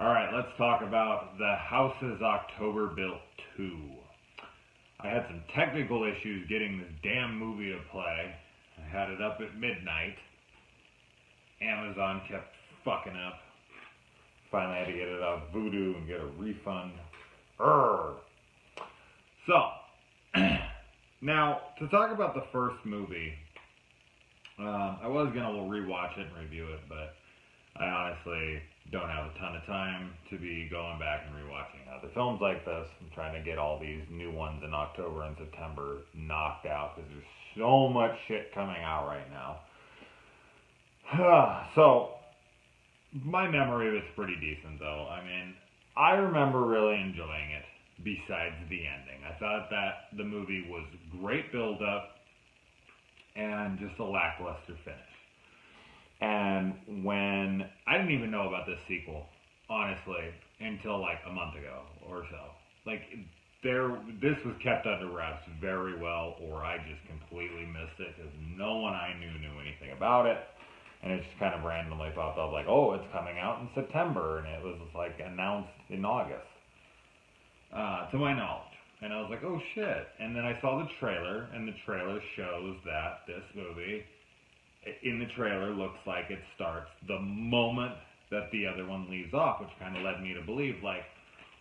Alright, let's talk about The Houses October Built 2. I had some technical issues getting this damn movie to play. I had it up at midnight. Amazon kept fucking up. Finally had to get it off Voodoo and get a refund. Urgh. So, now, to talk about the first movie, I was going to rewatch it and review it, but I honestly don't have a ton of time to be going back and rewatching other films like this. I'm trying to get all these new ones in October and September knocked out because there's so much shit coming out right now. So, my memory was pretty decent though. I mean, I remember really enjoying it besides the ending. I thought that the movie was great build up and just a lackluster finish. And when I didn't even know about this sequel, honestly, until like a month ago or so. Like this was kept under wraps very well, or I just completely missed it because no one I knew anything about it, and it just kind of randomly popped up like, oh, it's coming out in September, and it was like announced in August, to my knowledge. And I was like, oh shit! And then I saw the trailer, and the trailer shows that this movie, in the trailer, looks like it starts the moment that the other one leaves off, which kind of led me to believe, like,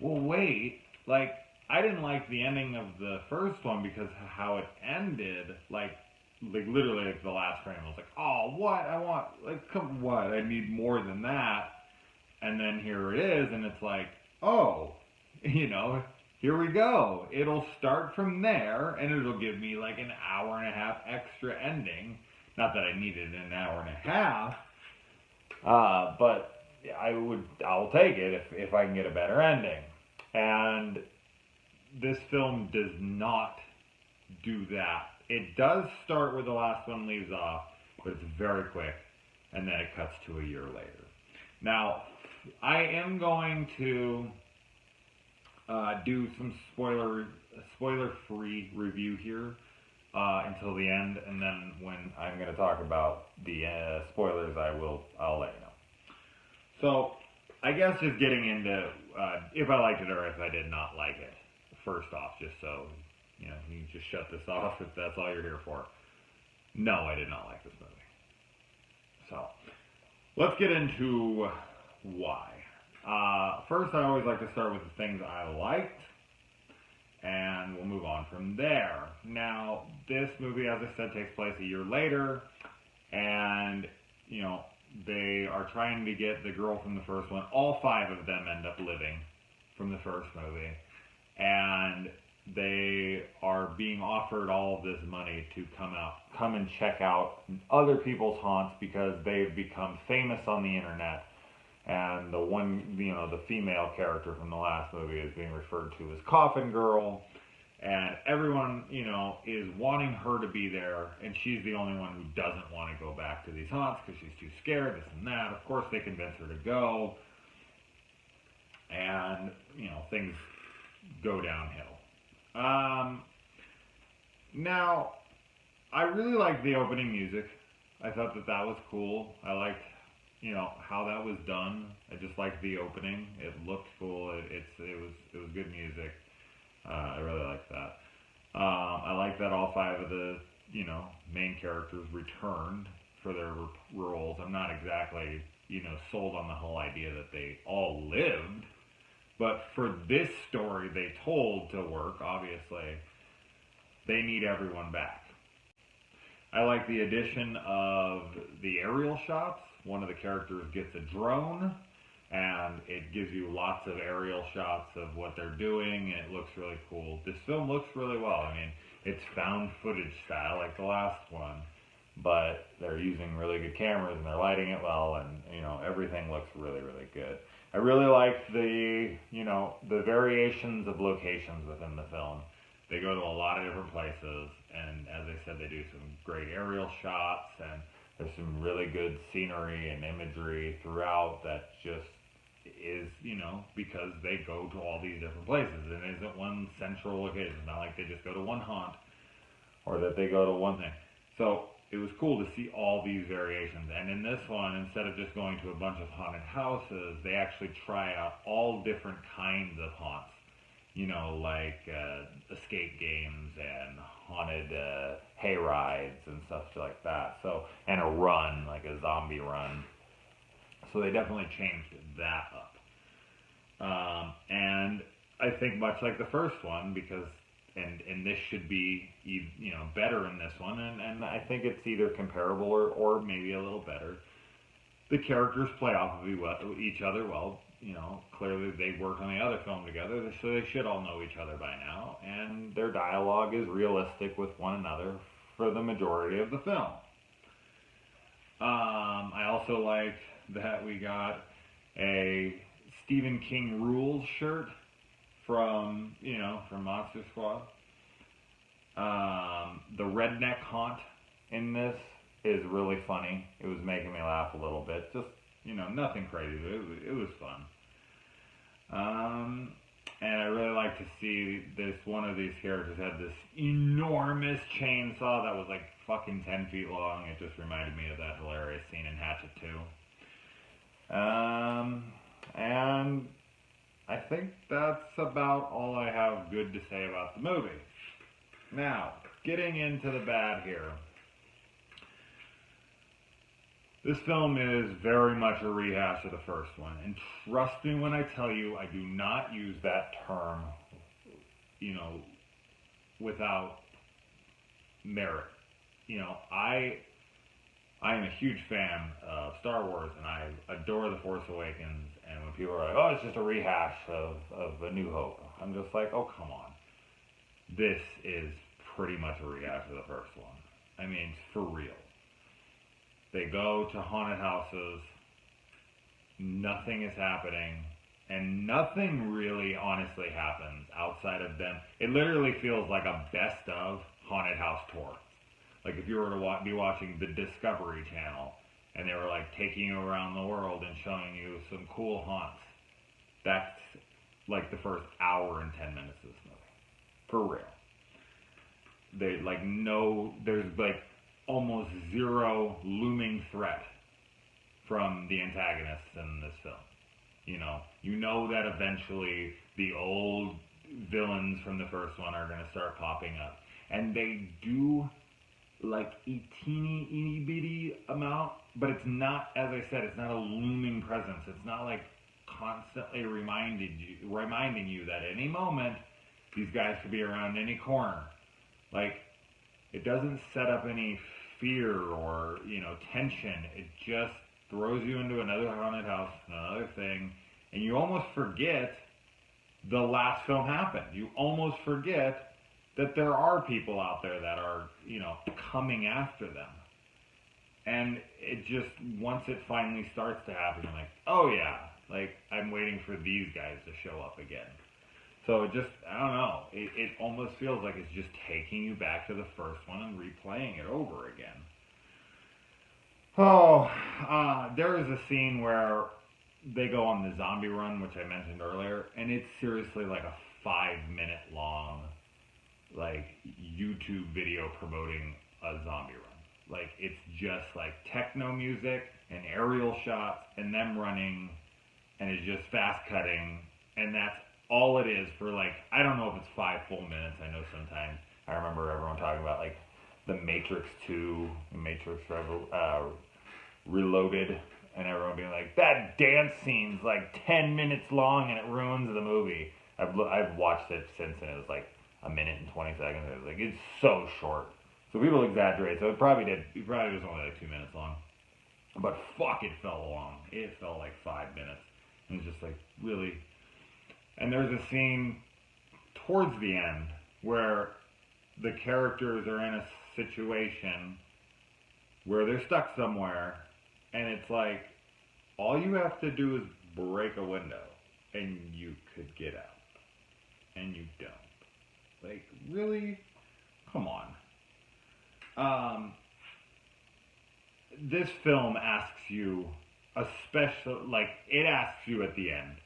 well, wait, like, I didn't like the ending of the first one because of how it ended, like literally, like, the last frame, I was like, oh, what? I want, like, what? I need more than that. And then here it is, and it's like, oh, here we go. It'll start from there, and it'll give me, like, an hour and a half extra ending. Not that I needed an hour and a half, but I'll take it if I can get a better ending. And this film does not do that. It does start where the last one leaves off, but it's very quick, and then it cuts to a year later. Now, I am going to do some spoiler-free review here. Until the end, and then when I'm going to talk about the spoilers, I'll let you know. So, I guess just getting into if I liked it or if I did not like it, first off, just so, you can just shut this off if that's all you're here for. No, I did not like this movie. So, let's get into why. First, I always like to start with the things I liked, and we'll move on from there. Now, this movie, as I said, takes place a year later, and, they are trying to get the girl from the first one. All 5 of them end up living from the first movie, and they are being offered all of this money to come and check out other people's haunts because they've become famous on the internet. And the one, the female character from the last movie is being referred to as Coffin Girl. And everyone, is wanting her to be there. And she's the only one who doesn't want to go back to these haunts because she's too scared, this and that. Of course, they convince her to go. And, things go downhill. Now, I really liked the opening music. I thought that was cool. I liked how that was done. I just liked the opening. It looked cool. It was good music. I really liked that. I like that all 5 of the main characters returned for their roles. I'm not exactly sold on the whole idea that they all lived, but for this story they told to work, obviously they need everyone back. I like the addition of the aerial shots. One of the characters gets a drone, and it gives you lots of aerial shots of what they're doing, and it looks really cool. This film looks really well. I mean, it's found footage style like the last one, but they're using really good cameras, and they're lighting it well, and, everything looks really, really good. I really liked the variations of locations within the film. They go to a lot of different places, and as I said, they do some great aerial shots, and there's some really good scenery and imagery throughout that just is, because they go to all these different places. And it isn't one central location. It's not like they just go to one haunt or that they go to one thing. So it was cool to see all these variations. And in this one, instead of just going to a bunch of haunted houses, they actually try out all different kinds of haunts. You know, like escape games and haunted hay rides and stuff like that. So, and a run, like a zombie run. So they definitely changed that up. And I think much like the first one, because and this should be, you know, better in this one, and I think it's either comparable or maybe a little better. The characters play off of each other well. You know, clearly they worked on the other film together, so they should all know each other by now, and their dialogue is realistic with one another for the majority of the film. I also like that we got a Stephen King Rules shirt from Monster Squad. The redneck haunt in this is really funny. It was making me laugh a little bit. Just, you know, nothing crazy. It was fun. And I really like to see this, one of these characters had this enormous chainsaw that was like fucking 10 feet long. It just reminded me of that hilarious scene in Hatchet 2. And I think that's about all I have good to say about the movie. Now, getting into the bad here. This film is very much a rehash of the first one, and trust me when I tell you, I do not use that term, you know, without merit. You know, I am a huge fan of Star Wars, and I adore The Force Awakens, and when people are like, oh, it's just a rehash of A New Hope, I'm just like, oh, come on. This is pretty much a rehash of the first one. I mean, for real. They go to haunted houses, nothing is happening, and nothing really honestly happens outside of them. It literally feels like a best of haunted house tour. Like if you were to be watching the Discovery Channel, and they were like taking you around the world and showing you some cool haunts. That's like the first hour and 10 minutes of this movie. For real. There's like almost zero looming threat from the antagonists in this film. You know that eventually the old villains from the first one are going to start popping up. And they do like a teeny bitty amount, but it's not, as I said, it's not a looming presence. It's not like constantly reminding you that any moment these guys could be around any corner. Like, it doesn't set up any fear or, tension. It just throws you into another haunted house, another thing, and you almost forget the last film happened. You almost forget that there are people out there that are, coming after them. And it just, once it finally starts to happen, you're like, oh yeah, like, I'm waiting for these guys to show up again. So it just, I don't know, it almost feels like it's just taking you back to the first one and replaying it over again. There is a scene where they go on the zombie run, which I mentioned earlier, and it's seriously like a 5-minute long, like, YouTube video promoting a zombie run. Like, it's just like techno music and aerial shots and them running, and it's just fast cutting, and that's all it is for, like, I don't know if it's 5 full minutes. I know sometimes, I remember everyone talking about, like, The Matrix 2, Matrix Reloaded, and everyone being like, that dance scene's like 10 minutes long and it ruins the movie. I've watched it since, and it was like a minute and 20 seconds. It was like, it's so short. So people exaggerate, so it probably was only like 2 minutes long. But fuck, it felt long. It felt like 5 minutes. And it's just like, really. And there's a scene towards the end where the characters are in a situation where they're stuck somewhere, and it's like, all you have to do is break a window, and you could get out. And you don't. Like, really? Come on. This film asks you, it asks you at the end,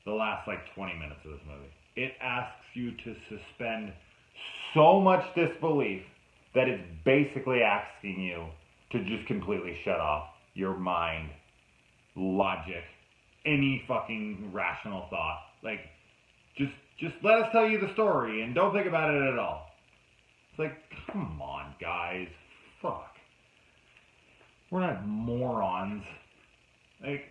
the last, 20 minutes of this movie, it asks you to suspend so much disbelief that is basically asking you to just completely shut off your mind, logic, any fucking rational thought. Like, just let us tell you the story and don't think about it at all. It's like, come on, guys. Fuck. We're not morons. Like,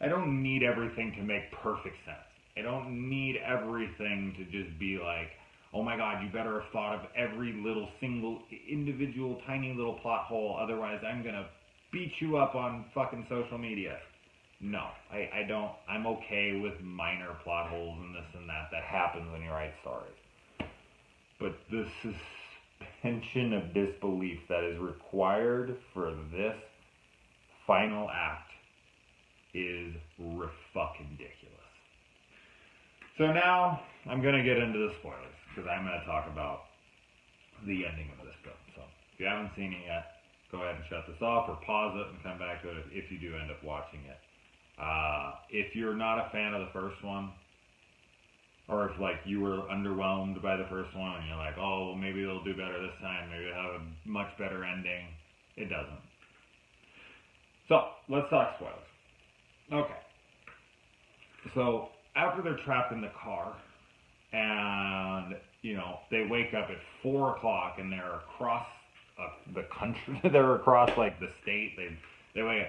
I don't need everything to make perfect sense. I don't need everything to just be like, oh my god, you better have thought of every little single individual tiny little plot hole, otherwise I'm gonna beat you up on fucking social media. No, I don't. I'm okay with minor plot holes and this and that happens when you write stories. But the suspension of disbelief that is required for this final act is fucking ridiculous. So now I'm going to get into the spoilers, because I'm going to talk about the ending of this film. So if you haven't seen it yet, go ahead and shut this off or pause it and come back to it if you do end up watching it. If you're not a fan of the first one, or if like you were underwhelmed by the first one and you're like, oh, well, maybe they'll do better this time, maybe they'll have a much better ending, it doesn't. So let's talk spoilers. Okay. So after they're trapped in the car and, you know, they wake up at 4 o'clock and they're across the country, they're across like the state, they wake up.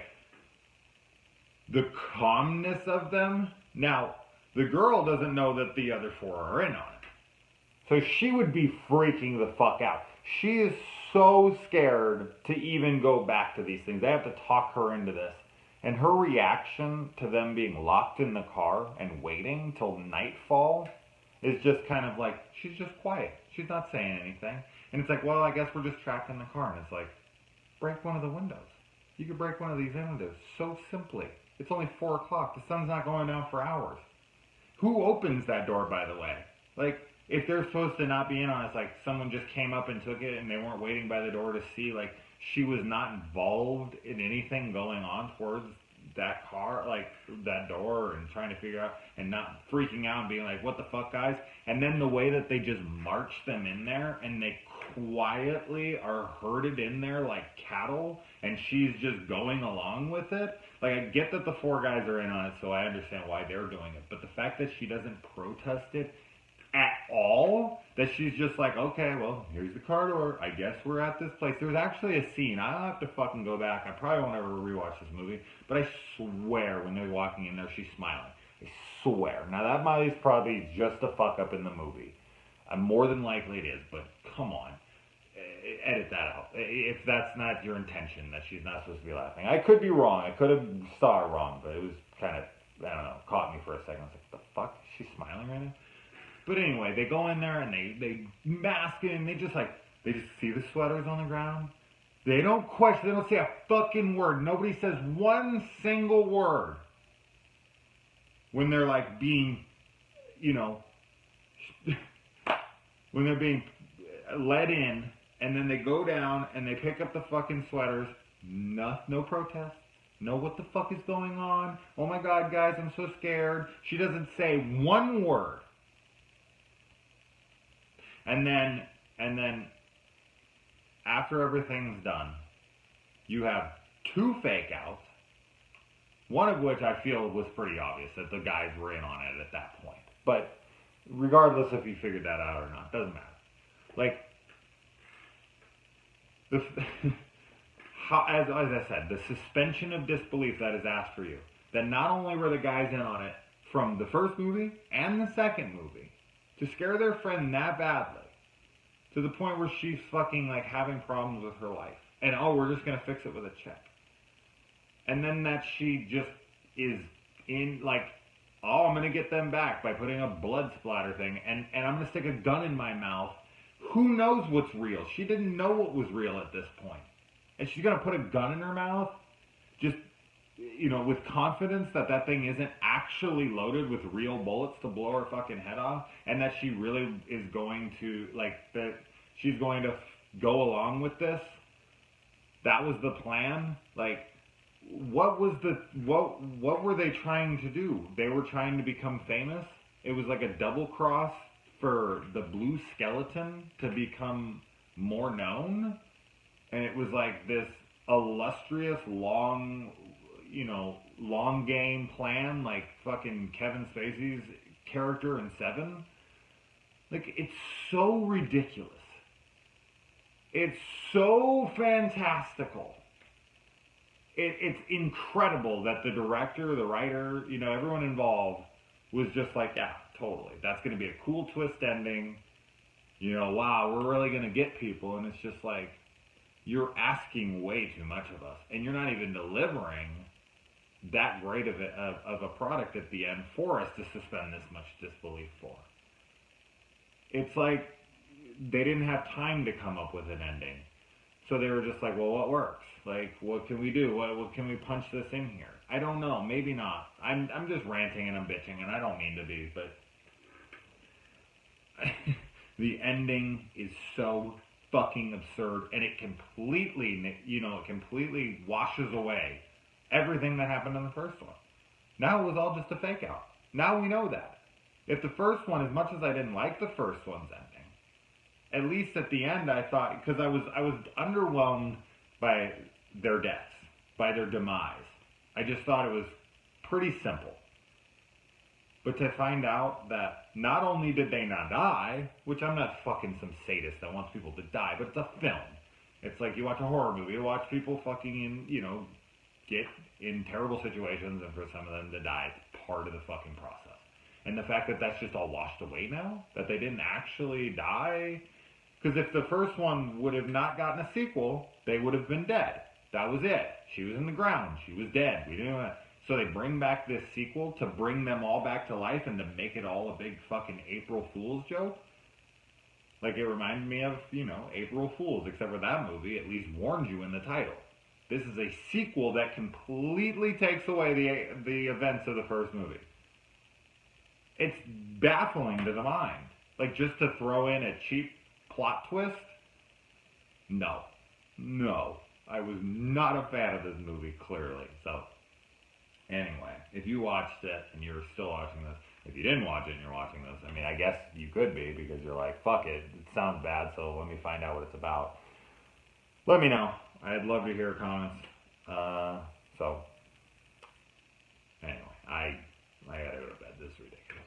The calmness of them. Now, the girl doesn't know that the other 4 are in on it. So she would be freaking the fuck out. She is so scared to even go back to these things. They have to talk her into this. And her reaction to them being locked in the car and waiting till nightfall is just kind of like, she's just quiet. She's not saying anything. And it's like, well, I guess we're just trapped in the car. And it's like, break one of the windows. You could break one of these windows so simply. It's only 4 o'clock. The sun's not going down for hours. Who opens that door, by the way? Like, if they're supposed to not be in on it, it's like someone just came up and took it and they weren't waiting by the door to see. Like, she was not involved in anything going on towards that car, like that door, and trying to figure out and not freaking out and being like, what the fuck, guys? And then the way that they just march them in there and they quietly are herded in there like cattle and she's just going along with it. Like, I get that the 4 guys are in on it, so I understand why they're doing it. But the fact that she doesn't protest it at all, that she's just like, okay, well, here's the car door. I guess we're at this place. There's actually a scene. I'll have to fucking go back. I probably won't ever rewatch this movie. But I swear when they're walking in there, she's smiling. I swear. Now, that might is probably just a fuck up in the movie. More than likely it is, but come on. Edit that out. If that's not your intention, that she's not supposed to be laughing. I could be wrong. I could have saw it wrong, but it was kind of, I don't know, caught me for a second. I was like, what the fuck? She's smiling right now? But anyway, they go in there and they mask it and they just see the sweaters on the ground. They don't question, they don't say a fucking word. Nobody says one single word when they're like being, you know, when they're being let in. And then they go down and they pick up the fucking sweaters. No protest. No, what the fuck is going on? Oh my god, guys, I'm so scared. She doesn't say one word. And then after everything's done, you have 2 fake outs. One of which I feel was pretty obvious that the guys were in on it at that point. But regardless if you figured that out or not, doesn't matter. Like, as I said, the suspension of disbelief that is asked for you. That not only were the guys in on it from the first movie and the second movie to scare their friend that badly to the point where she's fucking like having problems with her life. And oh, we're just going to fix it with a check. And then that she just is in like, oh, I'm going to get them back by putting a blood splatter thing and I'm going to stick a gun in my mouth. Who knows what's real? She didn't know what was real at this point. And she's going to put a gun in her mouth just, you know, with confidence that that thing isn't actually loaded with real bullets to blow her fucking head off. And that she really is going to, like, that she's going to go along with this. That was the plan. Like, what were they trying to do? They were trying to become famous. It was like a double cross for the blue skeleton to become more known, and it was like this illustrious long, long game plan, like fucking Kevin Spacey's character in Seven. Like, it's so ridiculous. It's so fantastical. It's incredible that the director, the writer, everyone involved was just like, yeah, totally. That's going to be a cool twist ending. Wow, we're really going to get people. And it's just like, you're asking way too much of us. And you're not even delivering that great of a product at the end for us to suspend this much disbelief for. It's like they didn't have time to come up with an ending. So they were just like, well, what works? Like, what can we do? What can we punch this in here? I don't know. Maybe not. I'm just ranting and I'm bitching, and I don't mean to be, but the ending is so fucking absurd, and it completely washes away everything that happened in the first one. Now it was all just a fake out. Now we know that. If the first one, as much as I didn't like the first one's ending, at least at the end I thought, because I was underwhelmed by their deaths, by their demise. I just thought it was pretty simple. But to find out that not only did they not die, which I'm not fucking some sadist that wants people to die, but it's a film. It's like you watch a horror movie, you watch people fucking get in terrible situations, and for some of them to die, it's part of the fucking process. And the fact that that's just all washed away now, that they didn't actually die, because if the first one would have not gotten a sequel, they would have been dead. That was it. She was in the ground. She was dead. We didn't know that. So they bring back this sequel to bring them all back to life and to make it all a big fucking April Fool's joke. Like, it reminded me of, April Fool's, except for that movie at least warned you in the title. This is a sequel that completely takes away the events of the first movie. It's baffling to the mind. Like, just to throw in a cheap plot twist? No. I was not a fan of this movie, clearly. So, anyway, if you watched it and you're still watching this, if you didn't watch it and you're watching this, I mean, I guess you could be, because you're like, fuck it sounds bad, so let me find out what it's about. Let me know. I'd love to hear comments. So, anyway, I gotta go to bed. This is ridiculous.